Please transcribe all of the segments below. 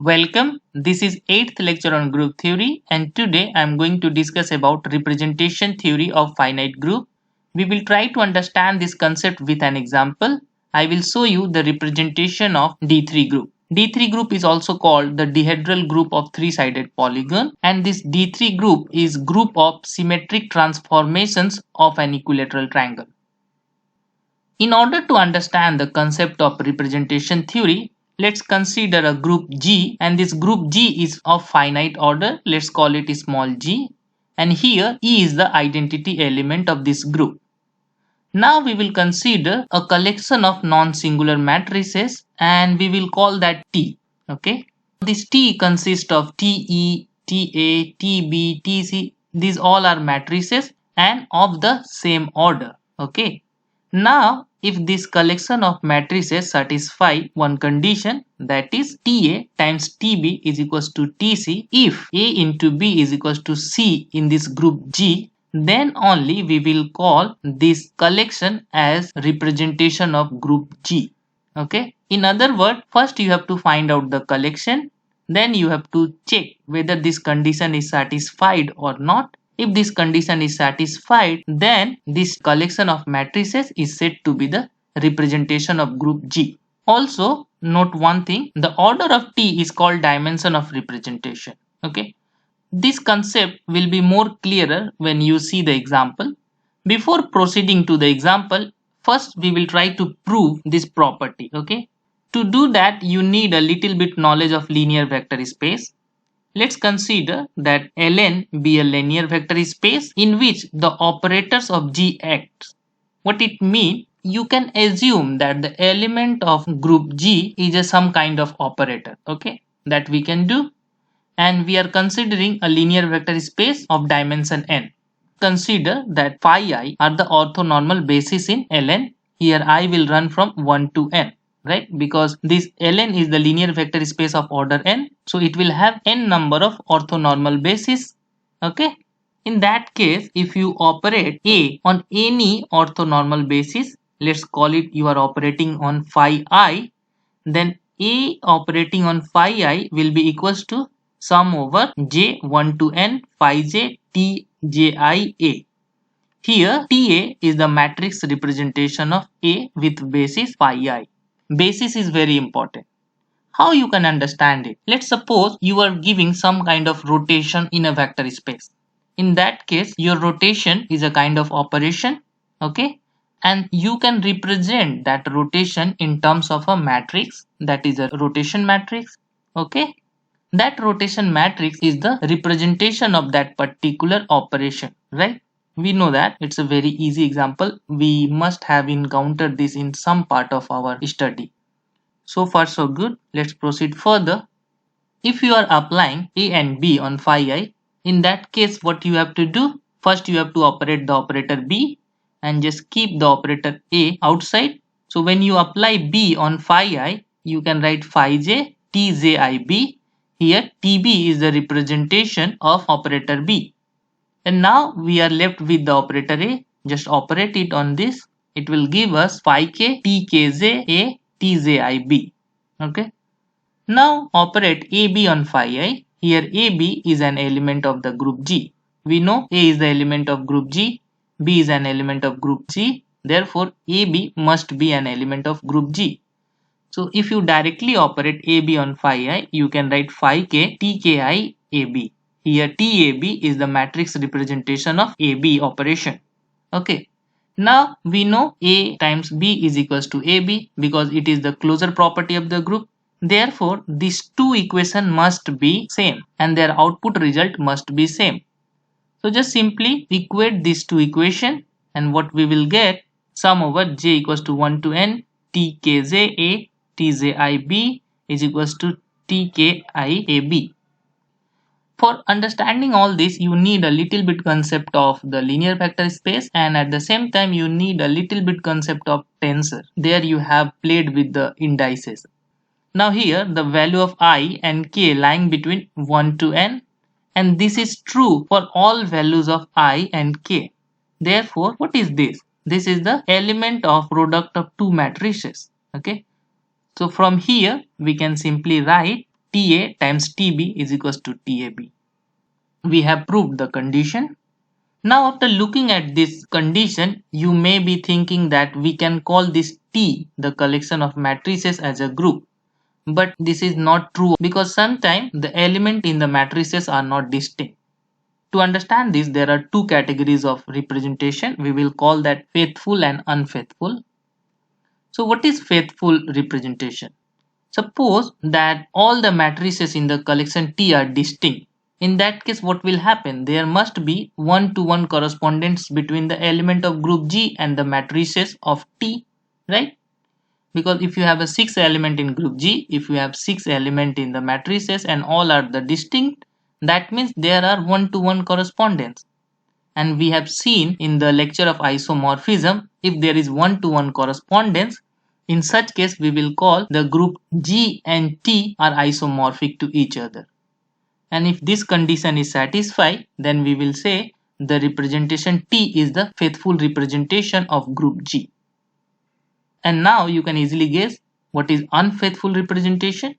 Welcome. This is 8th lecture on group theory and today I am going to discuss about representation theory of finite group. We will try to understand this concept with an example. I will show you the representation of D3 group. D3 group is also called the dihedral group of three-sided polygon, and this D3 group is group of symmetric transformations of an equilateral triangle. In order to understand the concept of representation theory, let's consider a group G, and this group G is of finite order. Let's call it small g, and here E is the identity element of this group. Now we will consider a collection of non-singular matrices and we will call that T. Okay, this T consists of TE, TA, TB, TC. These all are matrices and of the same order. Okay, now if this collection of matrices satisfy one condition, that is TA times TB is equals to TC, if A into B is equals to C in this group G, then only we will call this collection as representation of group G. Okay, in other words, first you have to find out the collection, then you have to check whether this condition is satisfied or not. If this condition is satisfied, then this collection of matrices is said to be the representation of group G. Also, note one thing, the order of T is called dimension of representation. Okay, this concept will be more clearer when you see the example. Before proceeding to the example, first we will try to prove this property. Okay, to do that you need a little bit knowledge of linear vector space. Let's consider that Ln be a linear vector space in which the operators of G acts. What it means? You can assume that the element of group G is some kind of operator. Okay, that we can do, and we are considering a linear vector space of dimension n. Consider that phi I are the orthonormal bases in Ln. Here I will run from 1 to n. Right, because this Ln is the linear vector space of order n, so it will have n number of orthonormal bases. Okay, in that case, if you operate A on any orthonormal basis, let's call it you are operating on phi I, then A operating on phi I will be equals to sum over j 1 to n phi j t j I A. Here Ta is the matrix representation of A with basis phi I. Basis is very important. How you can understand it? Let's suppose you are giving some kind of rotation in a vector space. In that case, your rotation is a kind of operation. Okay, and you can represent that rotation in terms of a matrix, that is a rotation matrix. Okay, that rotation matrix is the representation of that particular operation, right? We know that it's a very easy example. We must have encountered this in some part of our study. So far so good. Let's proceed further. If you are applying A and B on phi I, in that case what you have to do? First you have to operate the operator B and just keep the operator A outside. So when you apply B on phi I, you can write phi j tjib. Here TB is the representation of operator B. And now we are left with the operator A. Just operate it on this. It will give us phi k tkj A tjib. Okay. Now operate AB on phi I. Here AB is an element of the group G. We know A is the element of group G, B is an element of group G. Therefore AB must be an element of group G. So if you directly operate AB on phi I, you can write phi k tki AB. Here TAB is the matrix representation of AB operation. Okay. Now we know A times B is equals to AB because it is the closure property of the group. Therefore, these two equations must be same and their output result must be same. So just simply equate these two equations and what we will get, sum over j equals to 1 to n tkj A tji B is equals to tki AB. For understanding all this, you need a little bit concept of the linear vector space and at the same time you need a little bit concept of tensor. There you have played with the indices. Now here the value of I and k lying between 1 to n, and this is true for all values of I and k. Therefore, what is this? This is the element of product of two matrices. Okay. So from here we can simply write TA times TB is equals to TAB. We have proved the condition. Now after looking at this condition, you may be thinking that we can call this T, the collection of matrices, as a group. But this is not true because sometimes the elements in the matrices are not distinct. To understand this, there are two categories of representation. We will call that faithful and unfaithful. So what is faithful representation? Suppose that all the matrices in the collection T are distinct. In that case, what will happen? There must be one-to-one correspondence between the element of group G and the matrices of T, right? Because if you have a 6 element in group G, if you have 6 element in the matrices and all are the distinct, that means there are one-to-one correspondence. And we have seen in the lecture of isomorphism, if there is one-to-one correspondence, in such case we will call the group G and T are isomorphic to each other. And if this condition is satisfied, then we will say the representation T is the faithful representation of group G. And now you can easily guess what is unfaithful representation.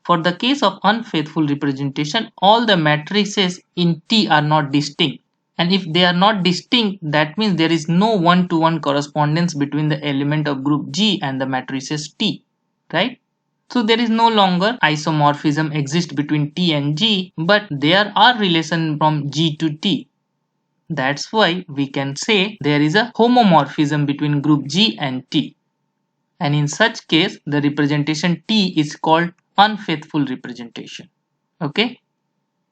For the case of unfaithful representation, all the matrices in T are not distinct. And if they are not distinct, that means there is no one-to-one correspondence between the element of group G and the matrices T, right? So there is no longer isomorphism exists between T and G, but there are relation from G to T. That's why we can say there is a homomorphism between group G and T. And in such case, the representation T is called unfaithful representation. Okay?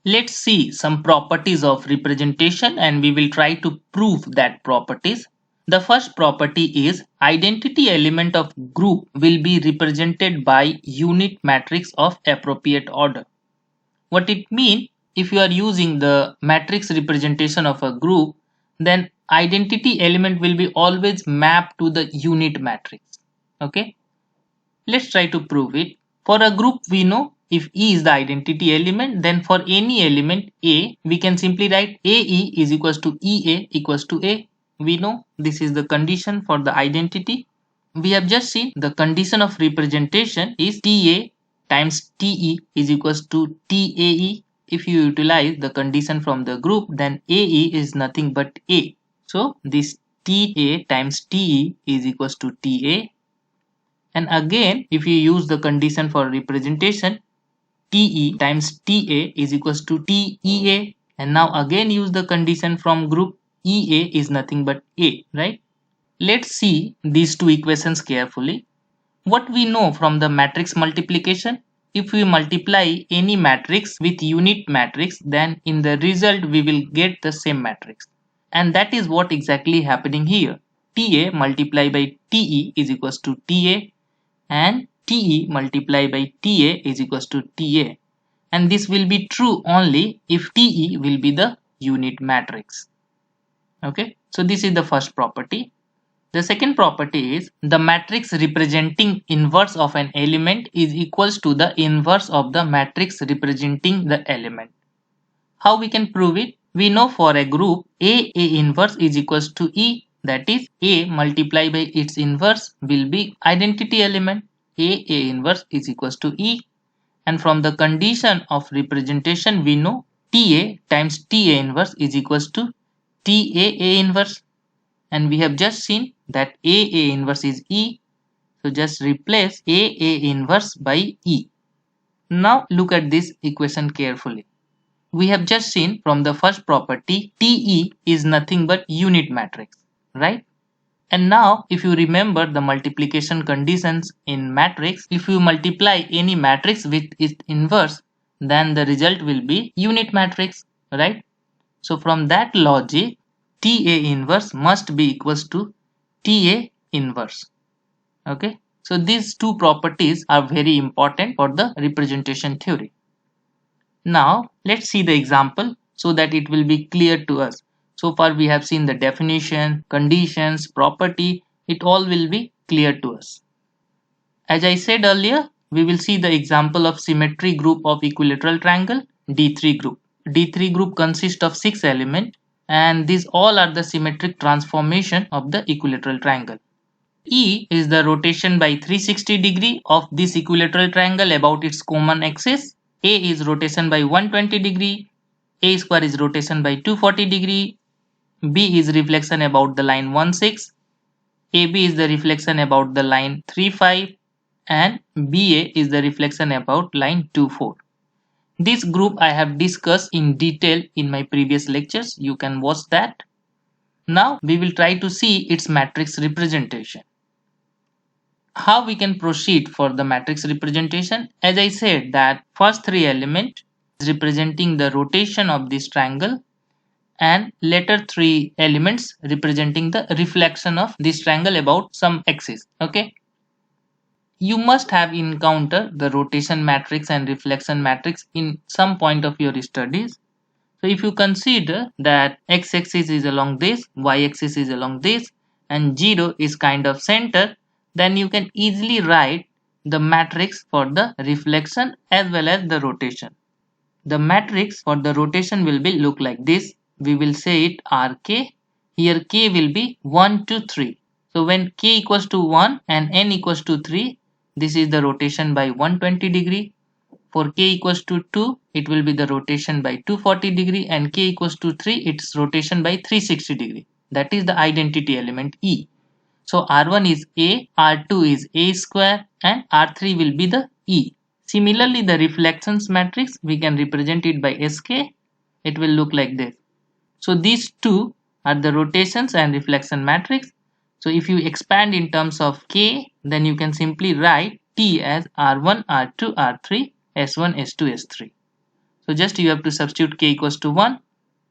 Let's see some properties of representation and we will try to prove that properties. The first property is identity element of group will be represented by unit matrix of appropriate order. What it means, if you are using the matrix representation of a group, then identity element will be always mapped to the unit matrix. Okay, let's try to prove it. For a group, we know if E is the identity element, then for any element A, we can simply write AE is equals to EA equals to A. We know this is the condition for the identity. We have just seen the condition of representation is TA times TE is equals to TAE. If you utilize the condition from the group, then AE is nothing but A. So this TA times TE is equals to TA. And again, if you use the condition for representation, TE times TA is equals to TEA. And now again use the condition from group, EA is nothing but A, right? Let's see these two equations carefully. What we know from the matrix multiplication, if we multiply any matrix with unit matrix, then in the result we will get the same matrix. And that is what exactly happening here. TA multiplied by TE is equals to TA. And TE multiplied by TA is equals to TA. And this will be true only if TE will be the unit matrix. Okay, so this is the first property. The second property is the matrix representing inverse of an element is equals to the inverse of the matrix representing the element. How we can prove it? We know for a group A inverse is equals to E. That is, A multiplied by its inverse will be identity element. A inverse is equals to E. And from the condition of representation, we know TA times TA inverse is equals to TA inverse. And we have just seen that A inverse is E. So just replace A inverse by E. Now look at this equation carefully. We have just seen from the first property, TE is nothing but unit matrix, right? And now if you remember the multiplication conditions in matrix, if you multiply any matrix with its inverse, then the result will be unit matrix, right? So from that logic, TA inverse must be equals to TA inverse. Okay, so these two properties are very important for the representation theory. Now let's see the example so that it will be clear to us. So far we have seen the definition, conditions, property, it all will be clear to us. As I said earlier, we will see the example of symmetry group of equilateral triangle, D3 group. D3 group consists of 6 elements and these all are the symmetric transformation of the equilateral triangle. E is the rotation by 360 degree of this equilateral triangle about its common axis. A is rotation by 120 degree. A square is rotation by 240 degree. B is reflection about the line 16. AB is the reflection about the line 35 and BA is the reflection about line 24. This group I have discussed in detail in my previous lectures. You can watch that. Now we will try to see its matrix representation. How we can proceed for the matrix representation? As I said that first three elements is representing the rotation of this triangle and later three elements representing the reflection of this triangle about some axis. Okay. You must have encountered the rotation matrix and reflection matrix in some point of your studies. So if you consider that x-axis is along this, y-axis is along this, and 0 is kind of center, then you can easily write the matrix for the reflection as well as the rotation. The matrix for the rotation will be look like this. We will say it Rk. Here k will be 1 to 3. So when k equals to 1 and n equals to 3, this is the rotation by 120 degree. For k equals to 2, it will be the rotation by 240 degree, and k equals to 3, its rotation by 360 degree. That is the identity element E. So R1 is A, R2 is A square, and R3 will be the E. Similarly, the reflections matrix, we can represent it by Sk. It will look like this. So these two are the rotations and reflection matrix. So if you expand in terms of K, then you can simply write T as R1, R2, R3, S1, S2, S3. So just you have to substitute K equals to 1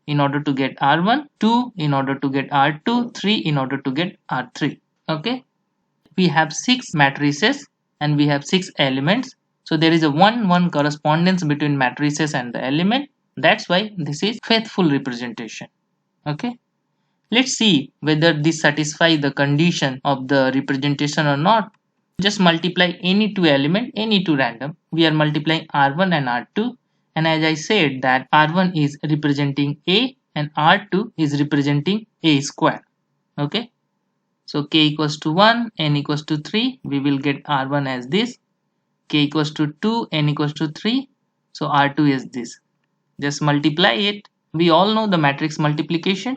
in order to get R1, 2 in order to get R2, 3 in order to get R3. Okay. We have 6 matrices and we have 6 elements. So there is a 1-1 correspondence between matrices and the element. That's why this is faithful representation. Okay. Let's see whether this satisfies the condition of the representation or not. Just multiply any two element, any two random. We are multiplying R1 and R2. And as I said that R1 is representing A and R2 is representing A square. Okay. So K equals to 1, N equals to 3. We will get R1 as this. K equals to 2, N equals to 3. So R2 is this. Just multiply it. We all know the matrix multiplication.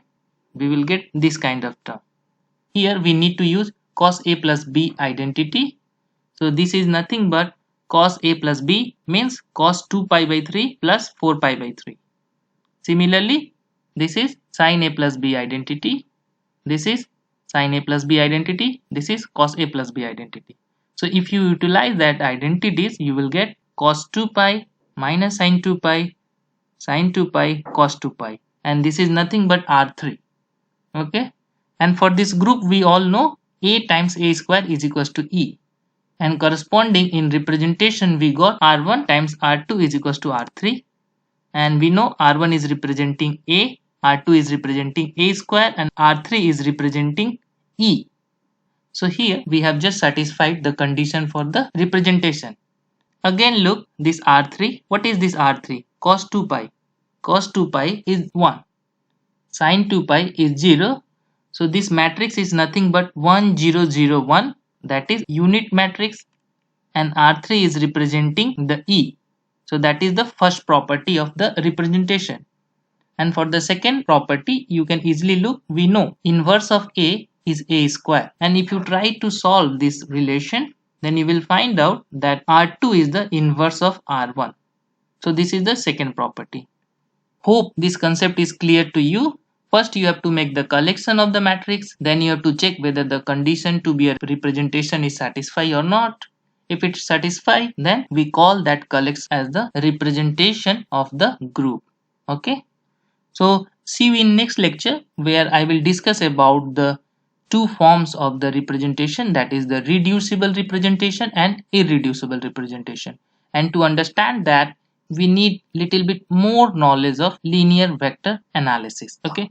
We will get this kind of term. Here we need to use cos A plus B identity. So this is nothing but cos A plus B means cos 2 pi by 3 plus 4 pi by 3. Similarly, this is sin A plus B identity. This is sin A plus B identity. This is cos A plus B identity. So if you utilize that identities, you will get cos 2 pi minus sin 2 pi, sin 2 pi, cos 2 pi. And this is nothing but R3. Okay. And for this group, we all know A times A square is equals to E. And corresponding in representation, we got R1 times R2 is equals to R3. And we know R1 is representing A, R2 is representing A square, and R3 is representing E. So here we have just satisfied the condition for the representation. Again look, this R3. What is this R3? Cos 2 pi. Cos 2 pi is 1. Sin 2 pi is 0. So this matrix is nothing but 1, 0, 0, 1. That is unit matrix, and R3 is representing the E. So that is the first property of the representation. And for the second property, you can easily look. We know inverse of A is A square. And if you try to solve this relation, then you will find out that R2 is the inverse of R1. So this is the second property. Hope this concept is clear to you. First you have to make the collection of the matrix, then you have to check whether the condition to be a representation is satisfied or not. If it's satisfied, then we call that collection as the representation of the group. Okay. So see you in next lecture where I will discuss about the two forms of the representation, that is the reducible representation and irreducible representation. And to understand that, we need little bit more knowledge of linear vector analysis. Okay.